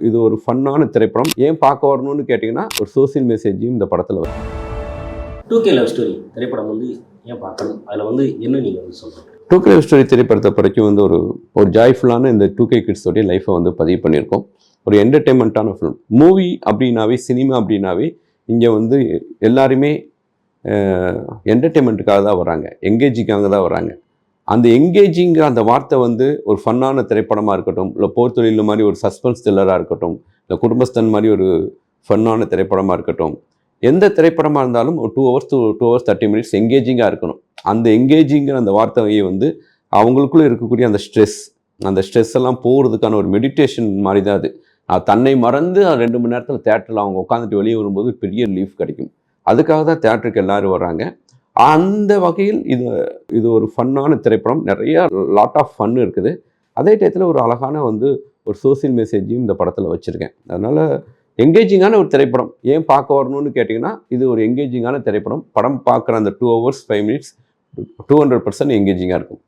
இது ஒரு ஃபன்னான திரைப்படம். ஏன் பார்க்க வரணும்னு கேட்டிங்கன்னா, ஒரு சோசியல் மெசேஜையும் இந்த படத்தில் வரும். 2K லவ் ஸ்டோரி திரைப்படம் வந்து ஏன் பார்க்கணும்? அதில் வந்து என்ன நீங்கள் வந்து சொல்கிறீங்க? 2K லவ் ஸ்டோரி திரைப்படத்தை வரைக்கும் வந்து ஒரு ஜாய்ஃபுல்லான இந்த 2K கிட்ஸோடைய லைஃப்பை வந்து பதிவு பண்ணியிருக்கோம். ஒரு என்டர்டெயின்மெண்ட்டான ஃபிலிம். மூவி அப்படின்னாவே, சினிமா அப்படின்னாவே இங்கே வந்து எல்லாருமே என்டர்டெயின்மெண்ட்டுக்காக தான் வராங்க, எங்கேஜிங்காக தான் வராங்க. அந்த எங்கேஜிங்கிற அந்த வார்த்தை வந்து ஒரு ஃபன்னான திரைப்படமாக இருக்கட்டும், இல்லை போர் தொழில் மாதிரி ஒரு சஸ்பென்ஸ் த்ரில்லராக இருக்கட்டும், இல்லை குடும்பஸ்தன் மாதிரி ஒரு ஃபன்னான திரைப்படமாக இருக்கட்டும், எந்த திரைப்படமாக இருந்தாலும் ஒரு 2 hours to 2 hours 30 minutes எங்கேஜிங்காக இருக்கணும். அந்த எங்கேஜிங்கிற அந்த வார்த்தையை வந்து அவங்களுக்குள்ளே இருக்கக்கூடிய அந்த ஸ்ட்ரெஸ் எல்லாம் போகிறதுக்கான ஒரு மெடிடேஷன் மாதிரி தான் அது. தன்னை மறந்து 2 மணி நேரத்தில் தேட்டரில் அவங்க உட்காந்துட்டு வெளியே வரும்போது பெரிய ரிலீஃப் கிடைக்கும். அதுக்காக தான் தேட்டருக்கு எல்லோரும் வராங்க. அந்த வகையில் இது ஒரு ஃபன்னான திரைப்படம். நிறையா லாட் ஆஃப் ஃபன் இருக்குது. அதே டயத்தில் ஒரு அழகான வந்து ஒரு சோசியல் மெசேஜையும் இந்த படத்தில் வச்சுருக்கேன். அதனால் எங்கேஜிங்கான ஒரு திரைப்படம். ஏன் பார்க்க வரணும்னு கேட்டிங்கன்னா, இது ஒரு எங்கேஜிங்கான திரைப்படம். படம் பார்க்குற அந்த 2 hours 5 minutes 200% எங்கேஜிங்காக இருக்கும்.